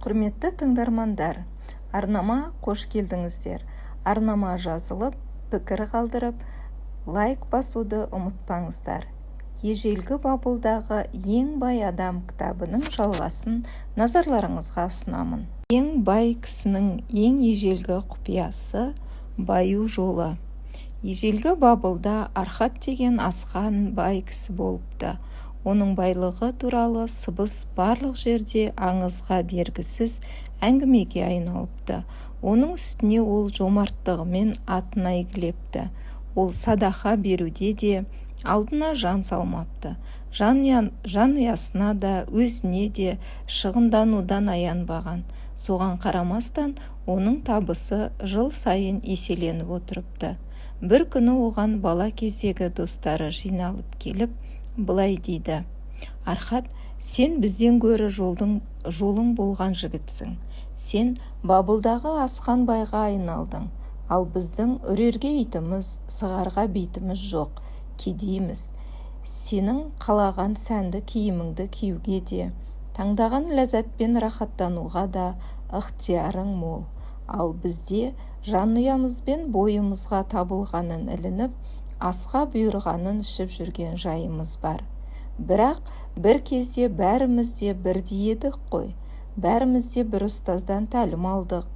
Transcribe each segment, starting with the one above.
Құрметті тыңдармандар, арнама қош келдіңіздер. Арнама жазылып, пікір қалдырып, лайк басуды ұмытпаңыздар. Ежелгі Бабылдағы ең бай адам кітабының жалғасын назарларыңызға ұсынамын. Ең бай кісінің ең ежелгі құпиясы баю жолы. Ежелгі Бабылда Архат деген асқан бай кісі болыпты. Оның байлығы туралы сыбыс барлық жерде аңызға бергісіз әңгімеге айналыпты. Оның үстіне ол жомарттығымен атын әйгілепті. Ол садақа беруде де алдына жан салмапты. Жан ұясына да өзіне де шығынданудан аянбаған. Соған қарамастан оның табысы жыл сайын еселеніп отырыпты. Бір күні оған бала кездегі достары жиналып келіп, былай дейді: Архат, сен бізден гөрі жолың болған жігітсің. Сен Бабылдағы асқан байға айналдың. Ал біздің үрерге итіміз, сығарға бейтіміз жоқ, кедейміз. Сенің қалаған сәнді киіміңді киюге де, таңдаған ләззатпен рахаттануға да ықтиярың мол. Ал бізде жанұямызбен бойымызға табылғанын ілініп, асқа бұйырғанын ішіп жүрген жайымыз бар. Бірақ бір кезде бәріміз де бірдей едік қой. Бәріміз де бір ұстаздан тәлім алдық.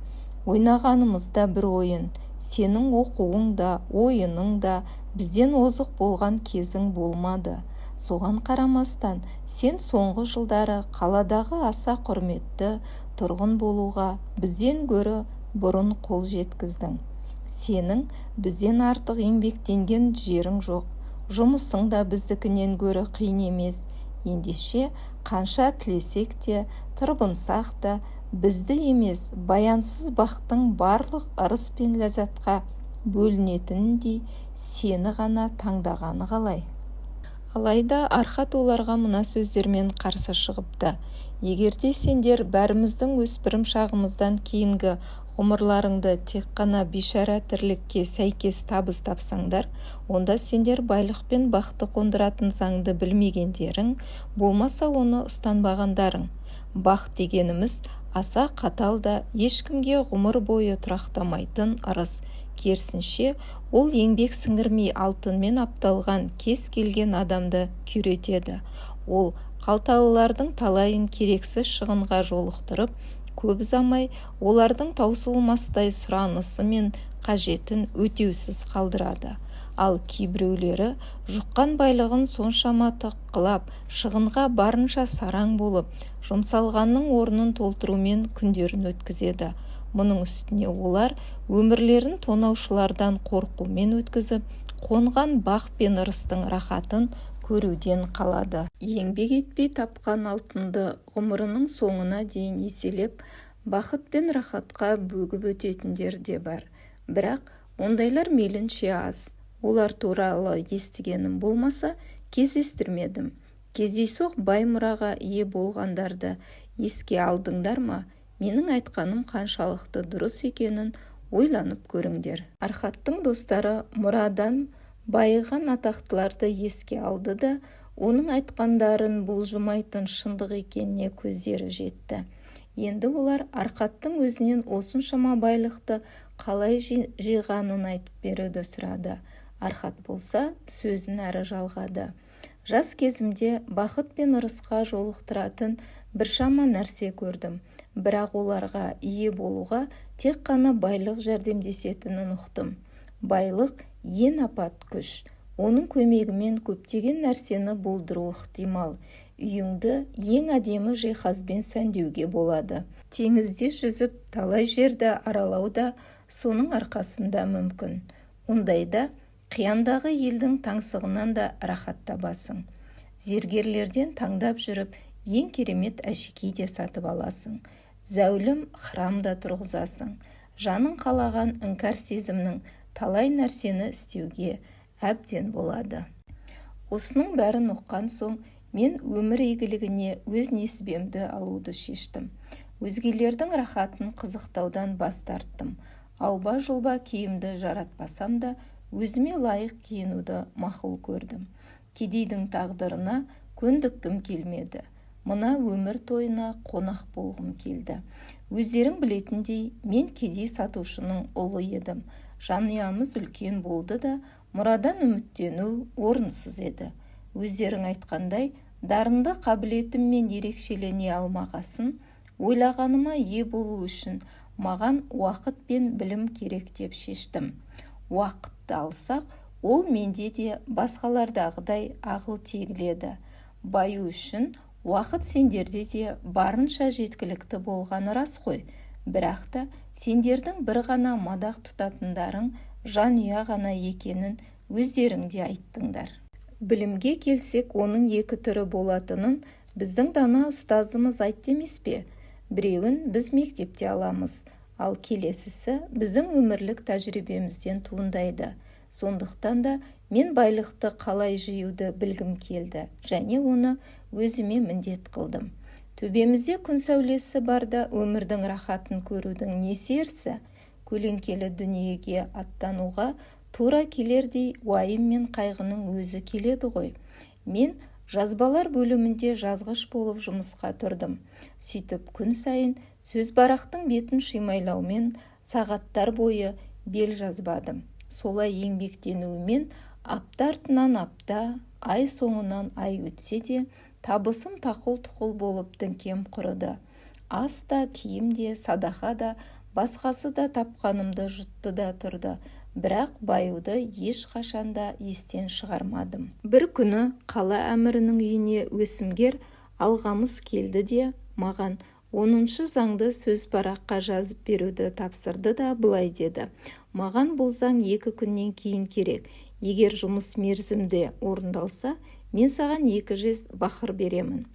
Ойнағанымызда бір ойын. Сенің оқуың да, ойының да бізден озық болған кезің болмады. Соған қарамастан, сен соңғы жылдары қаладағы аса құрметті тұрғын болуға бізден гөрі бұрын қол жеткіздің. Сенің бізден артық еңбектенген жерің жоқ. Жұмысың да біздікінен гөрі қиын емес. Ендеше қанша тілесек те, тырбынсақ та, бізді емес, баянсыз бақтың барлық ырыс пен ләззатқа бөлінетіндей сені ғана таңдағаны қалай? Алайда Архат оларға мына сөздермен қарсы шығыпты: егерде сендер бәріміздің өспірім шағымыздан кейінгі ғұмырларыңды тек қана бишара тірлікке сәйкес табыс тапсаңдар, онда сендер байлық пен бақты қондыратын заңды білмегендерің, болмаса оны ұстанбағандарың. Бақ дегеніміз аса қатал да, ешкімге ғұмыр бойы тұрақтамайтын ырыс. Керісінше, ол еңбек сіңірмей алтынмен апталған кез келген адамды күйретеді. Ол қалталылардың талайын керексіз шығынға жолықтырып, көп ұзамай олардың таусылмастай сұранысы мен қажетін өтеусіз қалдырады. Ал кейбіреулері жұққан байлығын соншама тыққылап, шығынға барынша сараң болып, жұмсалғанның орнын толтырумен күндерін өткізеді. Мұның үстіне олар өмірлерін тонаушылардан қорқумен өткізіп, қонған бақ пен ырыстың рахатын көруден қалады. Еңбек етпей тапқан алтынды ғұмырының соңына дейін еселеп, бақыт пен рахатқа бөгіп өтетіндер де бар. Бірақ ондайлар мейлінше аз. Олар туралы естігенім болмаса, кездестірмедім. Кездейсоқ бай мұраға ие болғандарды еске алдыңдар ма? Менің айтқаным қаншалықты дұрыс екенін ойланып көріңдер. Архаттың достары мұрадан байыған атақтыларды еске алды да, оның айтқандарын бұлжымайтын шындық екеніне көздері жетті. Енді олар Архаттың өзінен осыншама байлықты қалай жиғанын айтып беруді сұрады. Архат болса сөзін әрі жалғады: жас кезімде бақыт пен ырысқа жолықтыратын біршама нәрсе көрдім. Бірақ оларға ие болуға тек қана байлық жәрдемдесетінін ұқтым. Байлық ең апат күш. Оның көмегімен көптеген нәрсені болдыру ықтимал. Үйіңді ең әдемі жиһазбен сәндеуге болады. Теңізде жүзіп, талай жерді аралау да соның арқасында мүмкін. Ондайда қияндағы елдің таңсығынан да рахат табасың. Зергерлерден таңдап жүріп, ең керемет әшекей де сатып аласың. Зәулім храм да тұрғызасың. Жаның қалаған іңкәр сезімнің талай нәрсені істеуге әбден болады. Осының бәрін ұққан соң, мен өмір игілігіне өз несібемді алуды шештім. Өзгелердің рахатын қызықтаудан бас тарттым. Алба-жұлба киімді жаратпасам да, өзіме лайық киінуді мақұл көрдім. Кедейдің тағдырына көндіккім келмеді. мына өмір тойына қонақ болғым келді. Өздерің білетіндей, мен кедей сатушының ұлы едім. Жанұямыз үлкен болды да, мұрадан үміттену орынсыз еді. Өздерің айтқандай, дарынды қабілетіммен ерекшелене алмағасын, ойлағаныма ие болу үшін маған уақыт пен білім керек деп шештім. Уақытты алсақ, ол менде де басқалардағыдай ағыл тегіледі. Баю үшін уақыт сендерде де барынша жеткілікті болғаны рас қой. Бірақ та сендердің бір ғана мадақ тұтатындарың жанұя ғана екенін өздерің де айттыңдар. Білімге келсек, оның екі түрі болатынын біздің дана ұстазымыз айтты емес пе? Біреуін біз мектепте аламыз, ал келесісі біздің өмірлік тәжірибемізден туындайды. Сондықтан да мен байлықты қалай жиюды білгім келді, және оны өзіме міндет қылдым. Төбемізде күн сәулесі барда өмірдің рахатын көрудің несі ерсі? Көлеңкелі дүниеге аттануға тура келердей уайым мен қайғының өзі келеді ғой. Мен жазбалар бөлімінде жазғыш болып жұмысқа тұрдым. Сөйтіп күн сайын сөз барақтың бетін шимайлаумен сағаттар бойы бел жазбадым. Солай еңбектенуімен апта артынан апта, ай соңынан ай өтсе де, табысым тақыл-тұқыл болып діңкем құрыды. Ас та, киім де, садақа да, басқасы да тапқанымды жұтты да тұрды. Бірақ баюды ешқашанда естен шығармадым. Бір күні қала әмірінің үйіне өсімгер алғамыз келді де, маған 10-шы заңды сөз параққа жазып беруді тапсырды да былай деді. Маған бұл заң 2 күннен кейін керек. Егер жұмыс мерзімде орындалса, мен саған 2 жез бақыр беремін.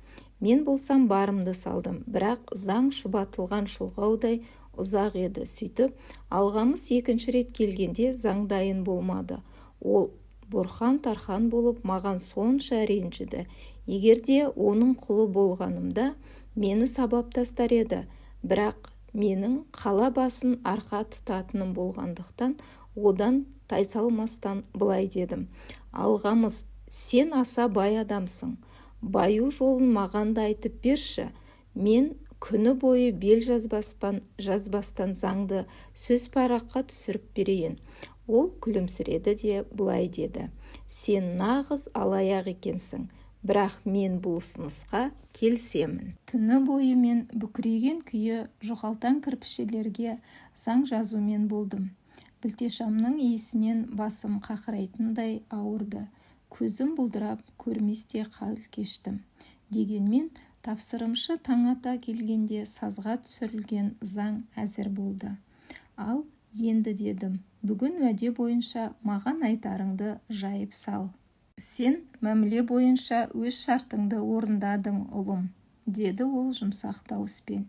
Мен болсам барымды салдым, бірақ заң шұбатылған шұлғаудай ұзақ еді. Сөйтіп, алғамыз 2-ші рет келгенде заң дайын болмады. Ол бұрхан-тархан болып маған сонша ренжіді. Егерде оның құлы болғанымда, мені сабап тастар еді. Бірақ менің қала басын арқа тұтатыным болғандықтан, одан тайсалмастан былай дедім. Алғамыз, сен аса бай адамсың. Баю жолын маған да айтып берші. Мен күні бойы бел жазбастан заңды сөз параққа түсіріп берейін. Ол күлімсіреді де былай деді. Сен нағыз алаяқ екенсің. Бірақ мен бұл ұсынысқа келісемін. Түні бойы мен бүкірейген күйі жұқалтаң кірпішелерге заң жазумен болдым. Білтешамның иісінен басым қақырайтындай ауырды. Көзім бұлдырап, көрместе қал кештім. Дегенмен, тапсырымшы таң ата келгенде сазға түсірілген заң әзір болды. Ал енді дедім, бүгін уәде бойынша маған айтарыңды жайып сал. Сен мәміле бойынша өз шартыңды орындадың, ұлым, деді ол жұмсақ дауыспен.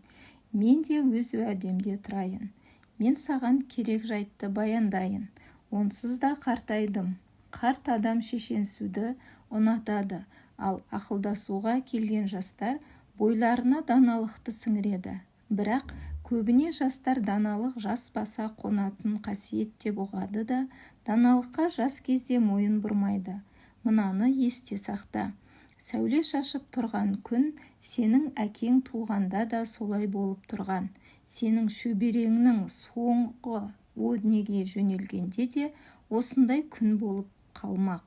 Мен де өз уәдемде тұрайын. Мен саған керек жайтты баяндайын. Онсыз да қартайдым. Қарт адам шешенсуді ұнатады, ал ақылдасуға келген жастар бойларына даналықты сіңіреді. Бірақ көбіне жастар даналық жас баса қонатын қасиет деп ұғады да, даналыққа жас кезде мойын бұрмайды. Мынаны есте сақта. Сәуле шашып тұрған күн сенің әкең туғанда да солай болып тұрған. Сенің шөбереңнің соңғы о дүниеге жөнелгенде де осындай күн болып қалмақ.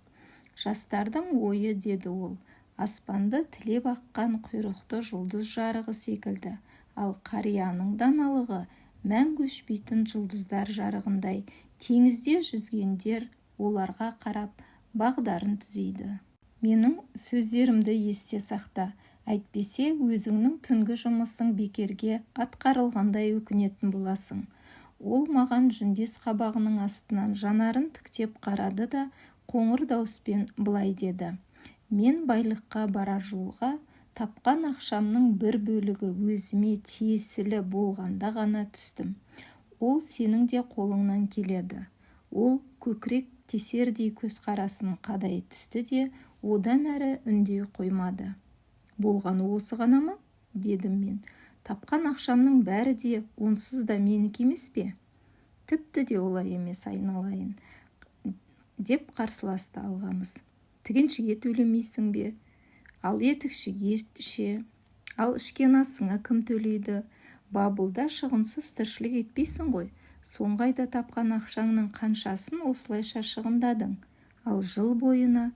Жастардың ойы, деді ол, аспанды тілеп аққан құйрықты жұлдыз жарығы секілді, ал қарияның даналығы мәңгі өшпейтін жұлдыздар жарығындай. Теңізде жүзгендер оларға қарап бағдарын түзейді. Менің сөздерімді есте сақта, әйтпесе өзіңнің түнгі жұмысың бекерге атқарылғандай өкінетін боласың. Ол маған жүндес қабағының астынан жанарын тіктеп қарады да, қоңыр дауыспен былай деді. Мен байлыққа барар жолға тапқан ақшамның бір бөлігі өзіме тиесілі болғанда ғана түстім. Ол сенің де қолыңнан келеді. Ол көкірек тесердей көзқарасын қадай түсті де, одан әрі үндей қоймады. Болғаны осы ғана ма? Дедім мен. Тапқан ақшамның бәрі де онсыз да менікі емес пе? Тіпті де олай емес, айналайын, деп қарсыласты алғамыз. Тігіншіге төлемейсің бе? Ал етікшіге ше? Ал ішкен асыңа кім төлейді? Бабылда шығынсыз тіршілік етпейсің ғой. Соңғайда тапқан ақшаңның қаншасын осылайша шығындадың? Ал жыл бойына?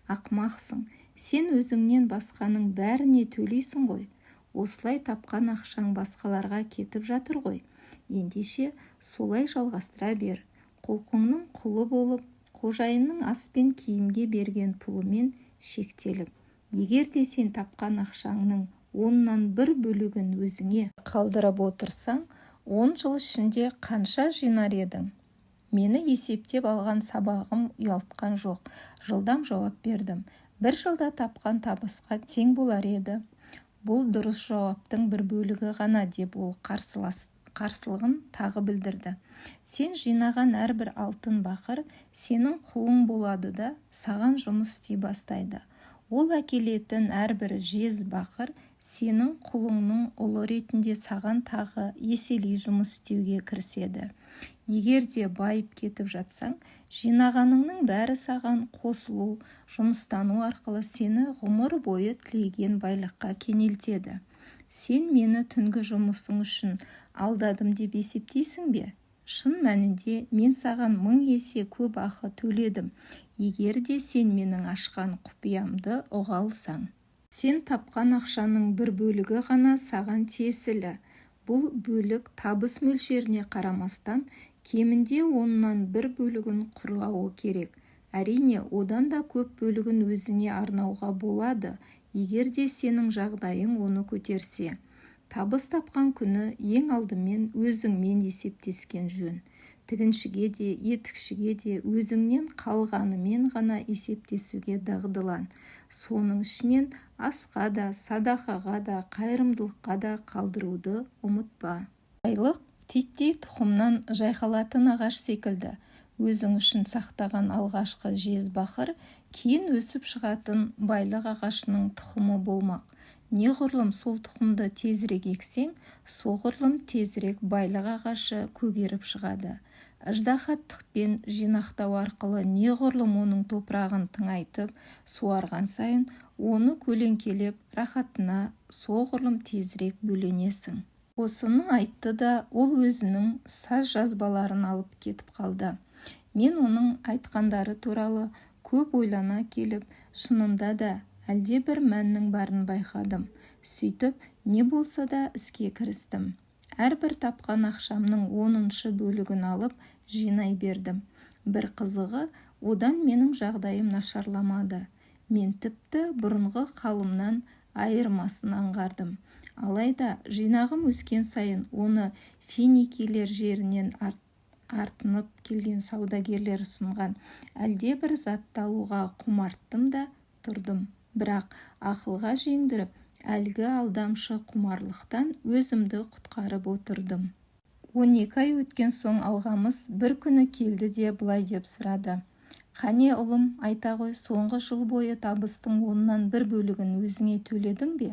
Ақмақсың. Сен өзіңнен басқаның бәріне төлейсің ғой. Осылай тапқан ақшаң басқаларға кетіп жатыр ғой. Ендеше солай жалғастыра бер. Құлқыңның құлы болып, қожайынның ас пен киімге берген пұлымен шектеліп. Егер де сен тапқан ақшаңның 1/10 бөлігін өзіңе қалдырып отырсаң, 10 жыл ішінде қанша жинар едің? Мені есептеп алған сабағым ұялтқан жоқ. Жылдам жауап бердім. 1 жылда тапқан табысқа тең болар еді. Бұл дұрыс жауаптың бір бөлігі ғана, деп ол қарсылығын тағы білдірді. Сен жинаған әрбір алтын бақыр сенің құлың болады да саған жұмыс істей бастайды. Ол әкелетін әрбір жез бақыр сенің құлыңның ұлы ретінде саған тағы еселей жұмыс істеуге кіріседі. Егер де байып кетіп жатсаң, жинағаныңның бәрі саған қосылу, жұмыстану арқылы сені ғұмыр бойы тілеген байлыққа кенелтеді. Сен мені түнгі жұмысың үшін алдадым деп есептейсің бе? Шын мәнінде мен саған 1000 есе көп ақы төледім, егер де сен менің ашқан құпиямды ұға алсаң. Сен тапқан ақшаның бір бөлігі ғана саған тиесілі. Бұл бөлік табыс мөлшеріне қарамастан кемінде 1/10 бөлігін құрауы керек. Әрине, одан да көп бөлігін өзіңе арнауға болады, егер де сенің жағдайың оны көтерсе. Табыс тапқан күні ең алдымен өзіңмен есептескен жөн. Тігіншіге де, етікшіге де өзіңнен қалғанымен ғана есептесуге дағдылан. Соның ішінен асқа да, садақаға да, қайырымдылыққа да қалдыруды ұмытпа. Байлық титтей тұқымнан жайқалатын ағаш секілді. Өзің үшін сақтаған алғашқы жез бақыр кейін өсіп шығатын байлық ағашының тұқымы болмақ. Неғұрлым сол тұқымды тезірек ексең, соғұрлым тезірек байлық ағашы көгеріп шығады. Ыждахаттықпен жинақтау арқылы неғұрлым оның топырағын тыңайтып, суарған сайын, оны көлеңкелеп, рахатына соғұрлым тезірек бөленесің. Осыны айтты да, ол өзінің саз жазбаларын алып кетіп қалды. Мен оның айтқандары туралы көп ойлана келіп, шынында да әлде бір мәннің барын байқадым. Сөйтіп, не болса да іске кірістім. Әрбір тапқан ақшамның 10 бөлігін алып жинай бердім. Бір қызығы, одан менің жағдайым нашарламады. Мен тіпті бұрынғы қалымнан айырмасын аңғардым. Алайда жинағым өскен сайын оны финикилер жерінен артынып келген саудагерлер ұсынған әлде бір затты алуға құмарттым да тұрдым. Бірақ ақылға жеңдіріп, әлгі алдамшы құмарлықтан өзімді құтқарып отырдым. 12 ай өткен соң алғамыз бір күні келді де былай деп сұрады. Қане ұлым, айта ғой, соңғы жыл бойы табыстың 1/10 бөлігін өзіңе төледің бе?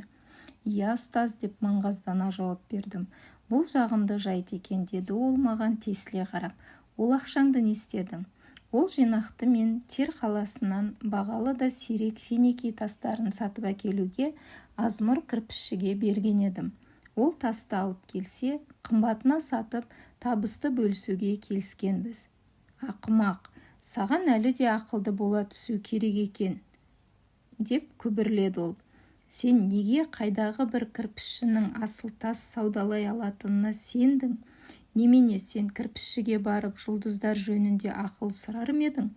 Иә, ұстаз, деп маңғаздана жауап бердім. Бұл жағымды жайт екен, деді ол маған тесіле қарап. Ол ақшаңды не істедің? Ол жинақты мен Тер қаласынан бағалы да сирек финики тастарын сатып әкелуге Азмұр кірпішшіге берген едім. Ол тасты алып келсе, қымбатына сатып, табысты бөлісуге келіскенбіз. Ақымақ, саған әлі де ақылды бола түсу керек екен, деп күбірледі ол. Сен неге қайдағы бір кірпішшінің асыл тас саудалай алатынына сендің? Немене, сен кірпішшіге барып жұлдыздар жөнінде ақыл сұрар едің?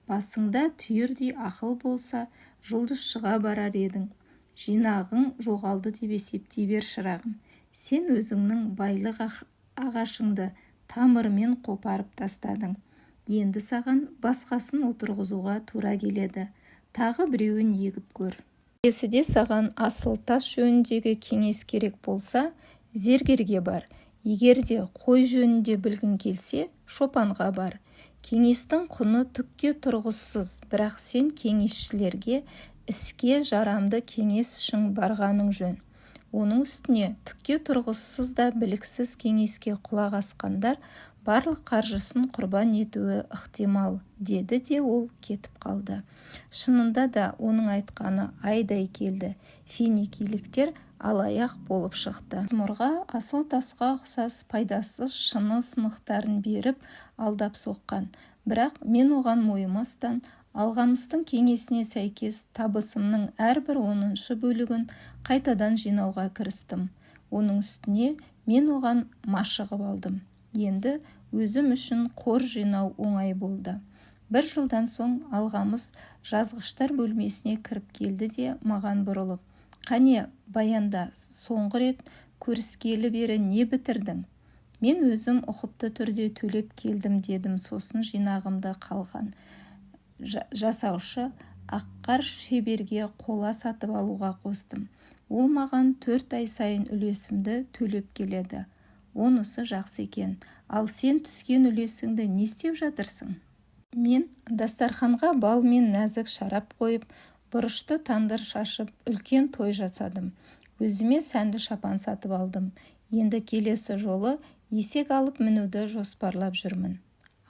Басыңда түйірдей ақыл болса, жұлдызшыға барар едің. Жинағың жоғалды деп есептей бер, шырағым. Сен өзіңнің байлық ағашыңды тамырымен қопарып тастадың. Енді саған басқасын отырғызуға тура келеді. Тағы біреуін егіп көр. Келесіде саған асыл тас жөніндегі кеңес керек болса, зергерге бар. Егер де қой жөнінде білгің келсе, шопанға бар. Кеңестің құны түкке тұрғысыз, бірақ сен кеңесшілерге іске жарамды кеңес үшін барғаның жөн. Оның үстіне түкке тұрғысыз да біліксіз кеңеске құлақ асқандар барлық қаржысын құрбан етуі ықтимал, деді де ол кетіп қалды. Шынында да оның айтқаны айдай келді. Финикиліктер алаяқ болып шықты. Мұрға асыл тасқа ұқсас пайдасыз шыны сынықтарын беріп алдап соққан. Бірақ мен оған мойымастан, алғамыстың кеңесіне сәйкес табысымның әрбір 10 бөлігін қайтадан жинауға кірістім. Оның үстіне мен оған машығып алдым. Енді өзім үшін қор жинау оңай болды. 1 жылдан соң алғамыз жазғыштар бөлмесіне кіріп келді де маған бұрылып: «Қане, баянда, соңғы рет көріскелі бері не бітірдің?» «Мен өзім ұқыпты түрде төлеп келдім» дедім. Сосын жинағымды қалған жасаушы аққар шеберге қола сатып алуға қостым. Ол маған 4 ай сайын үлесімді төлеп келеді. Онысы жақсы екен. Ал сен түскен үлесіңді не істеп жатырсың? Мен дастарханға бал мен нәзік шарап қойып, бұрышты тандыр шашып, үлкен той жасадым. Өзіме сәнді шапан сатып алдым. Енді келесі жолы есек алып мінуді жоспарлап жүрмін.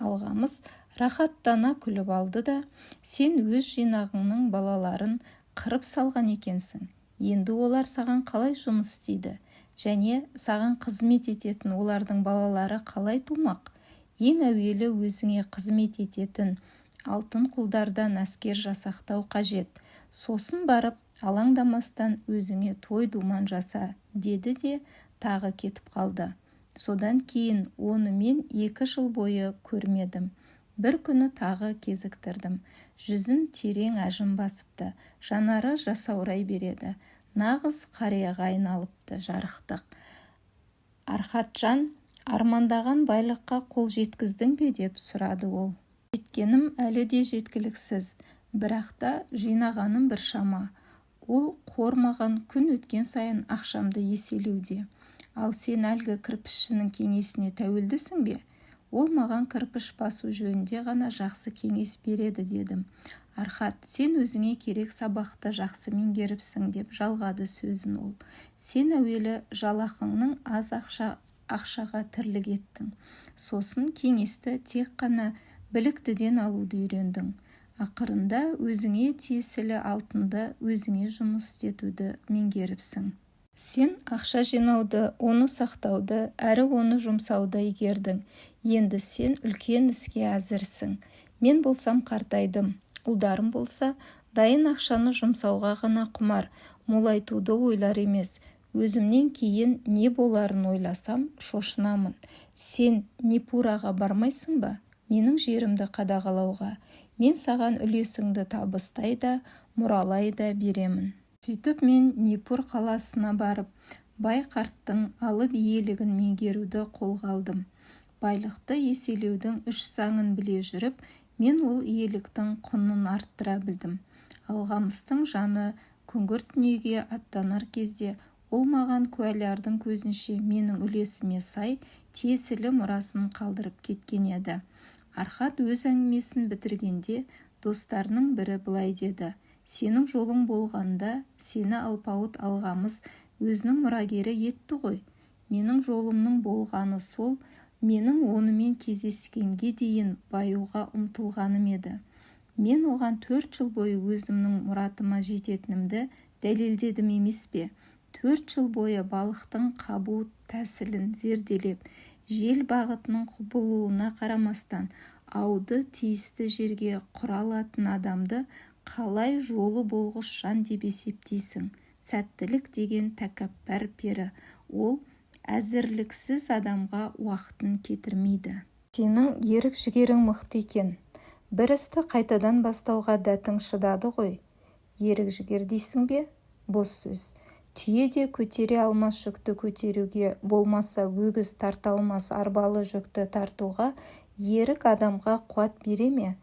Алғамыз рахаттана күліп алды да: «Сен өз жинағыңның балаларын қырып салған екенсің. Енді олар саған қалай жұмыс істейді? Және саған қызмет ететін олардың балалары қалай тумақ? Ең әуелі өзіңе қызмет ететін алтын құлдардан әскер жасақтау қажет. Сосын барып алаңдамастан өзіңе той думан жаса», деді де тағы кетіп қалды. Содан кейін оны мен 2 жыл бойы көрмедім. Бір күні тағы кезіктірдім. Жүзін терең әжім басыпты, жанары жасаурай береді. Нағыз қарияға айналыпты. Жарықтық. «Архатжан, армандаған байлыққа қол жеткіздің бе?» деп сұрады ол. «Жеткенім әлі де жеткіліксіз, бірақ та жинағаным біршама. Ол қор маған күн өткен сайын ақшамды еселеуде. Ал сен әлгі кірпішшінің кеңесіне тәуелдісің бе? Ол маған кірпіш басу жөнінде ғана жақсы кеңес береді», дедім. «Архат, сен өзіңе керек сабақты жақсы меңгеріпсің», деп жалғады сөзін ол. «Сен әуелі жалақыңның аз ақшаға тірлік еттің. Сосын кеңесті тек қана біліктіден алуды үйрендің. Ақырында өзіңе тиесілі алтынды өзіңе жұмыс етуді меңгеріпсің. Сен ақша жинауды, оны сақтауды, әрі оны жұмсауды игердің. Енді сен үлкен іске әзірсің. Мен болсам қартайдым. Ұлдарым болса, дайын ақшаны жұмсауға ғана құмар, молайтуды ойлар емес. Өзімнен кейін не боларын ойласам, шошынамын. Сен Нипураға бармайсың ба? Менің жерімді қадағалауға. Мен саған үлесіңді табыстай да, мұралай да беремін». Сөйтіп мен Нипур қаласына барып, бай қарттың алып иелігін меңгеруді қолға алдым. Байлықты еселеудің 3 заңын біле жүріп, мен ол иеліктің құнын арттыра білдім. Алғамыстың жаны күңгірт дүниеге аттанар кезде ол маған куәлардың көзінше менің үлесіме сай тиесілі мұрасын қалдырып кеткен еді. Архат өз әңгімесін бітіргенде достарының бірі былай деді: «Сенің жолың болғанда сені алпауыт алғамыз өзінің мұрагері етті ғой. Менің жолымның болғаны сол, менің онымен кездескенге дейін баюға ұмтылғаным еді. Мен оған 4 жыл бойы өзімнің мұратыма жететінімді дәлелдедім емес пе? 4 жыл бойы балықтың қабу тәсілін зерделеп, жел бағытының құбылуына қарамастан ауды тиісті жерге құра алатын адамды қалай жолы болғыш жан деп есептейсің? Сәттілік деген тәкаппар пері. Ол әзірліксіз адамға уақытын кетірмейді. Сенің ерік жігерің мықты екен. Бір істі қайтадан бастауға дәтің шыдады ғой. Ерік жігер дейсің бе? Бос сөз. Түйе де көтере алмас жүкті көтеруге, болмаса өгіз тарта алмас арбалы жүкті тартуға ерік адамға қуат бере ме?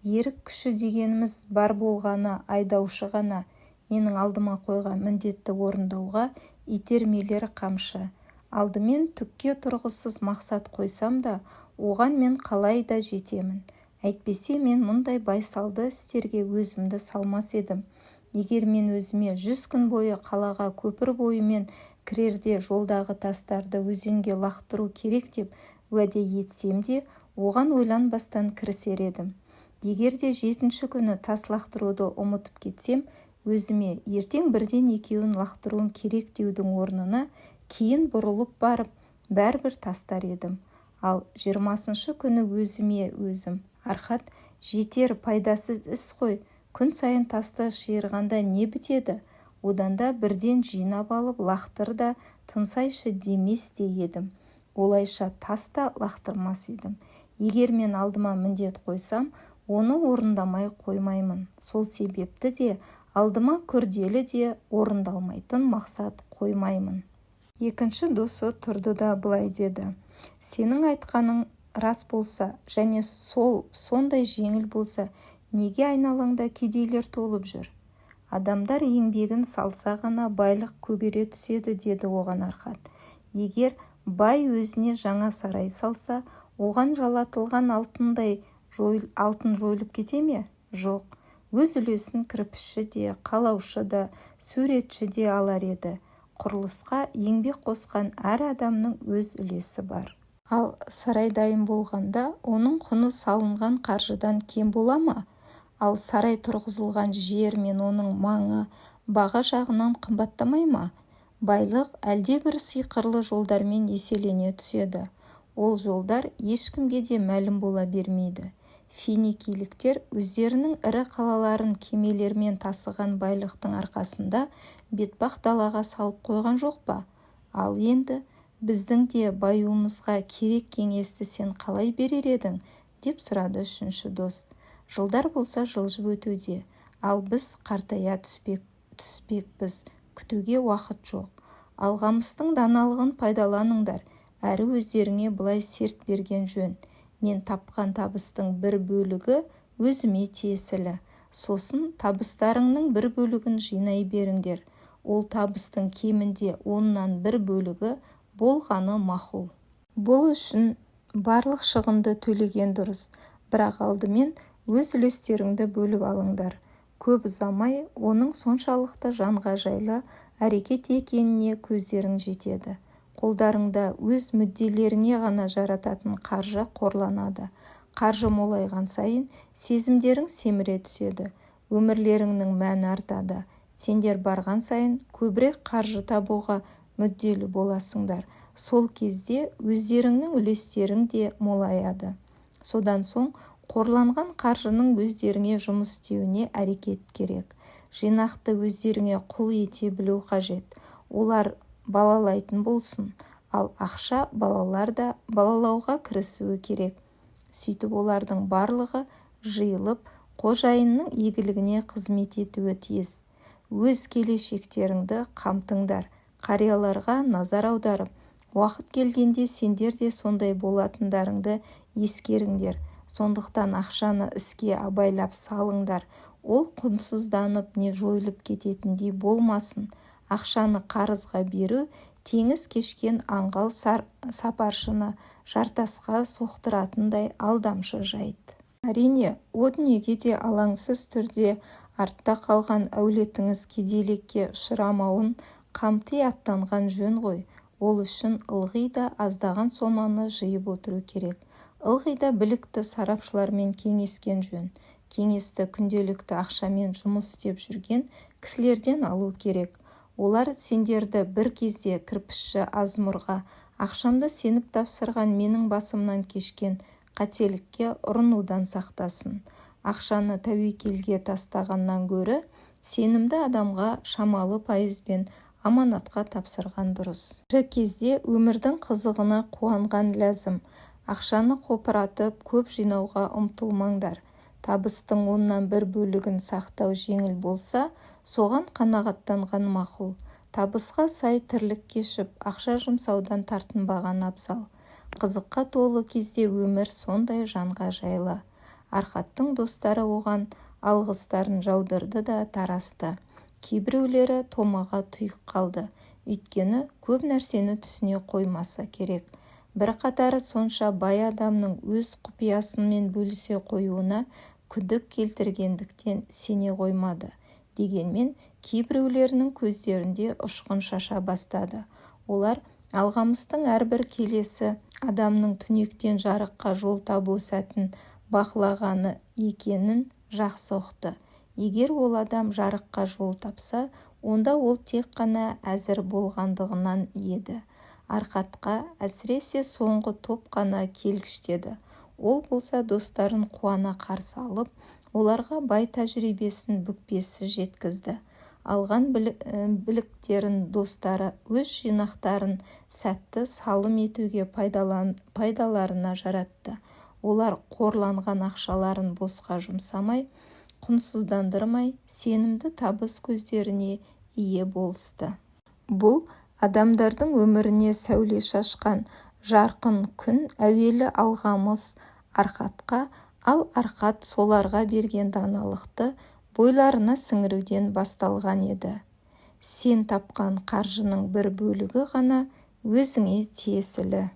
Ерік күші дегеніміз бар болғаны айдаушы ғана. Менің алдыма қойған міндетті орындауға итермелер қамшы. Алдымен түкке тұрғысыз мақсат қойсам да, оған мен қалай да жетемін. Әйтпесе мен мұндай байсалды істерге өзімді салмас едім. Егер мен өзіме 100 күн бойы қалаға көпір бойымен кірерде жолдағы тастарды өзенге лақтыру керек деп уәде етсем де, оған ойланбастан кірісер едім. Егер де 7-ші күні тас лақтыруды ұмытып кетсем, өзіме ертең бірден екеуін лақтыруым керек деудің орнына кейін бұрылып барып бәрібір тастар едім. Ал 20-шы күні өзіме өзім: Архат, жетер, пайдасыз іс қой, күн сайын тасты шиырғанда не бітеді? Одан да бірден жинап алып лақтыр да тынсайшы демес те едім. Олайша тас та лақтырмас едім. Егер мен алдыма міндет қойсам, оны орындамай қоймаймын. Сол себепті де алдыма күрделі де орындалмайтын мақсат қоймаймын. Екінші досы тұрды да былай деді: сенің айтқаның рас болса және сондай жеңіл болса, неге айналаңда кедейлер толып жүр? Адамдар еңбегін салса ғана байлық көгере түседі, деді оған Архат. Егер бай өзіне жаңа сарай салса, оған жалатылған алтын жойылып кете ме? Жоқ. Өз үлесін кірпішші де, қалаушы да, суретші де алар еді. Құрылысқа еңбек қосқан әр адамның өз үлесі бар. Ал сарай дайын болғанда оның құны салынған қаржыдан кем бола ма? Ал сарай тұрғызылған жер мен оның маңы баға жағынан қымбаттамай ма? Байлық әлде бір сиқырлы жолдармен еселене түседі. Ол жолдар ешкімге де мәлім бола бермейді. Финикийліктер өздерінің ірі қалаларын кемелермен тасыған байлықтың арқасында бетпақ далаға салып қойған жоқ па? Ал енді біздің де баюымызға керек кеңесті сен қалай берер едің? Деп сұрады үшінші дос. Жылдар болса жылжып өтуде, ал біз қартая түспекпіз, күтуге уақыт жоқ. Алғамыстың даналығын пайдаланыңдар, әрі өздеріңе былай серт берген жөн: мен тапқан табыстың бір бөлігі өзіме тиесілі. Сосын табыстарыңның бір бөлігін жинай беріңдер. Ол табыстың кемінде 1/10 бөлігі болғаны мақұл. Бұл үшін барлық шығынды төлеген дұрыс, бірақ алдымен өз үлестеріңді бөліп алыңдар. Көп ұзамай оның соншалықты жанға жайлы әрекет екеніне көздерің жетеді. Қолдарыңда өз мүдделеріңе ғана жарататын қаржы қорланады. Қаржы молайған сайын сезімдерің семіре түседі. Өмірлеріңнің мәні артады. Сендер барған сайын көбірек қаржы табуға мүдделі боласыңдар. Сол кезде өздеріңнің үлестерің де молаяды. Содан соң қорланған қаржының өздеріңе жұмыс істеуіне әрекет керек. Жинақты өздеріңе құл ете білу қажет. Олар балалайтын болсын, ал ақша балалар да балалауға кірісуі керек. Сөйтіп олардың барлығы жиылып қожайынның игілігіне қызмет етуі тиіс. Өз келешектеріңді қамтыңдар, қарияларға назар аударып, уақыт келгенде сендер де сондай болатындарыңды ескеріңдер. Сондықтан ақшаны іске абайлап салыңдар. Ол құнсызданып не жойылып кететіндей болмасын. Ақшаны қарызға беру теңіз кешкен аңғал сапаршыны жартасқа соқтыратындай алдамшы жайт. Әрине, о дүниеге де алаңсыз түрде артта қалған әулетіңіз кедейлікке ұшырамауын қамти аттанған жөн ғой. Ол үшін ылғи да аздаған соманы жиып отыру керек. Ылғи да білікті сарапшылармен кеңескен жөн. Кеңесті күнделікті ақшамен жұмыс істеп жүрген кісілерден алу керек. Олар сендерді бір кезде кірпішші Азмұрға ақшамды сеніп тапсырған менің басымнан кешкен қателікке ұрынудан сақтасын. Ақшаны тәуекелге тастағаннан гөрі сенімді адамға шамалы пайызбен аманатқа тапсырған дұрыс. Бір кезде өмірдің қызығына қуанған ләзім. Ақшаны қопыратып көп жинауға ұмтылмаңдар. Табыстың 1/10 бөлігін сақтау жеңіл болса, соған қанағаттанған мақұл. Табысқа сай тірлік кешіп, ақша жұмсаудан тартынбаған абзал. Қызыққа толы кезде өмір сондай жанға жайлы. Архаттың достары оған алғыстарын жаудырды да тарасты. Кейбіреулері томаға тұйық қалды. Өйткені көп нәрсені түсіне қоймаса керек. Бір қатары сонша бай адамның өз құпиясымен бөлісе қоюына күдік келтіргендіктен сене қоймады. Дегенмен кейбіреулерінің көздерінде ұшқын шаша бастады. Олар алғамыстың әрбір келесі адамның түнектен жарыққа жол табу сәтін бақылағаны екенін жақсы ұқты. Егер ол адам жарыққа жол тапса, онда ол тек қана әзір болғандығынан еді. Арқатқа әсіресе соңғы топ қана келгіштеді. Ол болса достарын қуана қарсы алып, оларға бай тәжірибесін бүкпесіз жеткізді. Алған біліктерін достары өз жинақтарын сәтті салым етуге пайдаларына жаратты. Олар қорланған ақшаларын босқа жұмсамай, құнсыздандырмай, сенімді табыс көздеріне ие болысты. Бұл адамдардың өміріне сәуле шашқан жарқын күн әуелі алғамыз Арқатқа, ал Арқат соларға берген даналықты бойларына сіңіруден басталған еді. Сен тапқан қаржының бір бөлігі ғана өзіңе тиесілі.